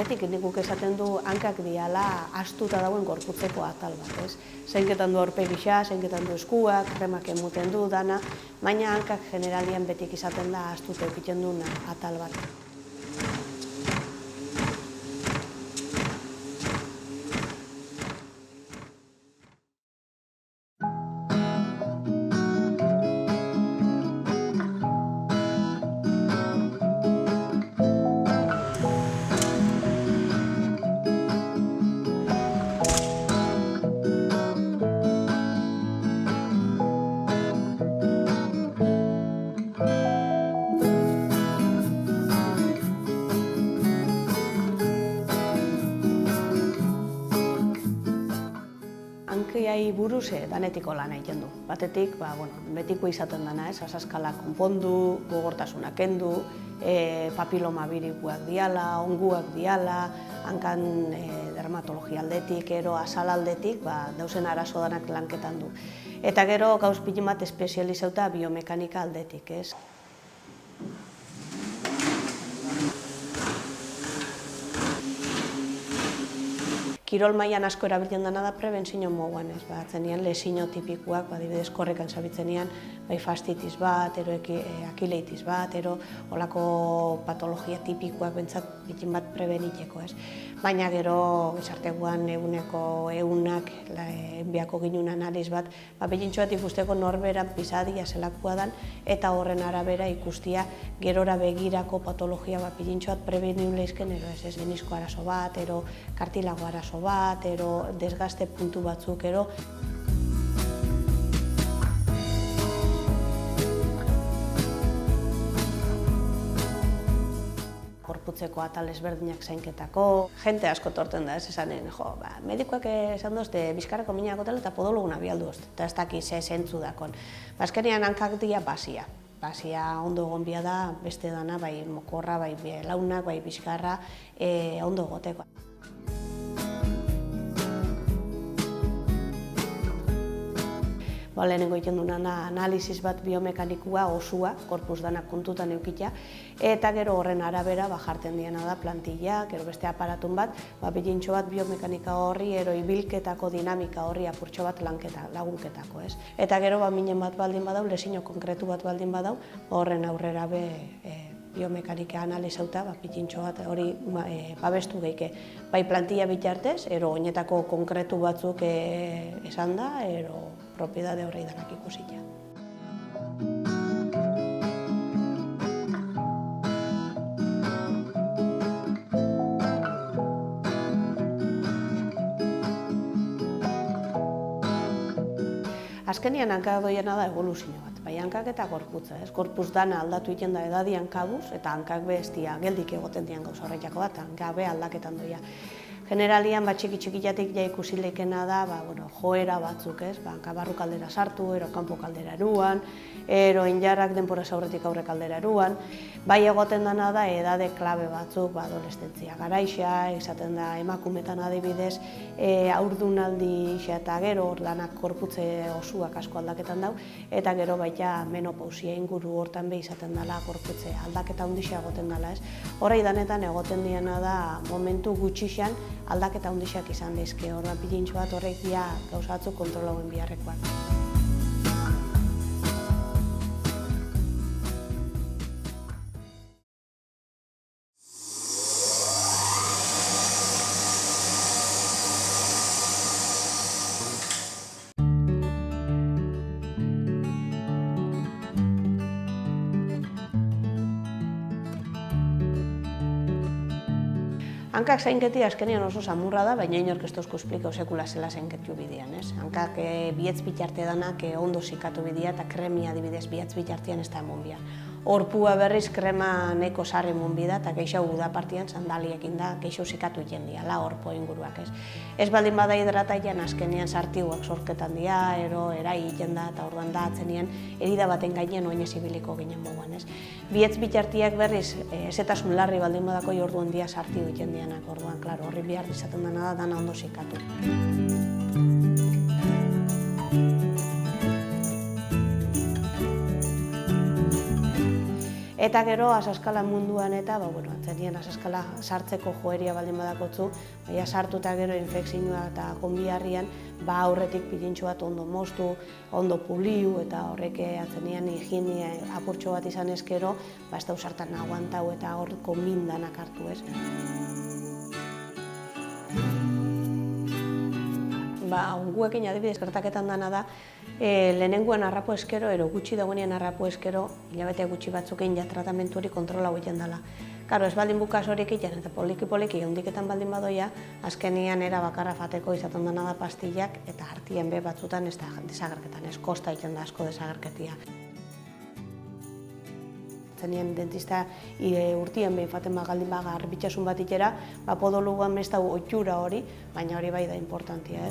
danetik nikuk esaten du hankak diala astuta dauen gorputzeko atal bat, ez? Zeinketan du aurpegisa, zeinketan du eskuak, kremak emuten du dana, baina hankak generalian betik izaten da astuta eukiten duen atal bat. Hankiai buruz danetiko lan egiten du. Batetik, betiko izaten dena, asaskala konpondu, gogortasuna kendu, papiloma birikuak diala, onguak diala, hankan dermatologia aldetik, ero azal aldetik, dauzen arazo danak lanketan du. Eta gero gauz pili bat espezializauta biomekanika aldetik, ez? Kirol mailan asko erabiltzen dena da prebentzio moduan, ez? Atzenean lesio tipikoak, adibidez korrekan zabitzenean, bai fastitis bat, ero akileitis bat, ero olako patologia tipikoak bentsat bitin bat prebeniteko, ez? Baina gero gizarteguan egunak enbiako ginun analiz bat, behintxo bat ikusteko norberan pisadia zelakoa dan, eta horren arabera ikustia gerora begirako patologia bat behintxo bat prebenible izken, ero ez menisko arazo bat, ero kartilago arazo bat, ero desgaste puntu batzuk, ero. Gorputzeko atal ezberdinak zainketako, jente asko torten da, ez esanen, medikoak esan dozte, bizkarrako minak otela eta podologuna bialdu ozte, eta ez dakiz zentzu dakon. Azkenean hankak dia basia. Basia ondo egon bia da, beste dana, bai mokorra, bai launak, bai bizkarra, ondo egoteko. Lehenengo egiten duena analiziz bat biomekanikoa, osua, korpus danak kontutan eukitea, eta gero horren arabera jartzen diena da plantilla, gero beste aparatun bat, bilintxo bat biomekanika horri, ero ibilketako dinamika horri apurtxo bat lagunketako, ez? Eta gero minen bat baldin badau, lesio konkretu bat baldin badau, horren aurrera biomekanika analizauta, pitintxo bat hori babestu geike. Bai plantilla bitartez, ero oinetako konkretu batzuk esan da, ero propiedade horrei danak ikusita. Azkenian hankak doiena da evoluzio bat, bai hankak eta gorputza, ez? Gorputz dana aldatu egiten da edadian kabuz, eta hankak bestia geldik egoten dian gauza horretako bat, hankak be aldaketan doia. Generalian, txiki-txikiatik ja ikusi leikena da, joera batzuk, ez? Hanka barru kaldera sartu, ero kanpo kaldera eruan, ero injarrak denporaz aurretik aurre kaldera eruan. Bai egoten dena da, edade klabe batzuk, adolescentzia garaixa, izaten da emakumetan adibidez, haurdunaldi eta gero danak korputze osuak asko aldaketan dau, eta gero baita menopausia inguru hortan be izaten dela korputze aldaketa handixa egoten dela, ez? Horrei danetan egoten diena da momentu gutxixan aldaketa handiak izan daizke, orduan pilintxo bat horrek dia gauza batzuk kontrolauen biharrekoak. Hankak zainketi azkenean oso samurra da, baina inork ez tozko esplikau sekula zela zainketu bidean, ez? Hankak bihetz bitarte danak ondo zikatu bidea eta kremia adibidez bihetz bitartean ez da emon bia. Horpua berriz krema neko sarri emon bida eta geixau udapartian sandaliekin da geixau zikatu iten diala horpo inguruak, ez? Ez baldin bada hidrataian azkenean sartiguak sorketan dia, ero erai iten da eta orduan da atzenean erida baten gainen oinez ibiliko ginen moguan, ez? Bihetz bitartiak berriz ezetasun larri baldin badako orduan dia sartigu iten dianak, orduan, klaro, horri bihar izaten dena da dana ondo zikatu. Eta gero, asaskala munduan eta, atzenien asaskala sartzeko joeria baldin badakotzu, baina sartu eta gero infekzioa eta konbiharrian, aurretik pilintxo bat ondo moztu, ondo puliu, eta horrek atzenien higiene apurtxo bat izan ezkero, ez da usartan aguantau eta horko mindanak hartu ez. Guekin adibidez gertaketan dana da, lehenengoan harrapo eskero, ero gutxi dagoenean harrapo eskero, hilabete gutxi batzuk egin tratamentu hori kontrola egiten dela. Karo, ez baldin bukaz horiek egiten eta poliki-poliki ondiketan baldin badoia, azkenian era bakarra fateko izaten dena da pastillak eta hartien be batzutan ez da desagerketan, ez kosta egiten da asko desagerketia. Zenien dentista urtien behin faten galdin garbitxasun bat itera, podoluguan ez da oitxura hori, baina hori bai da importantia.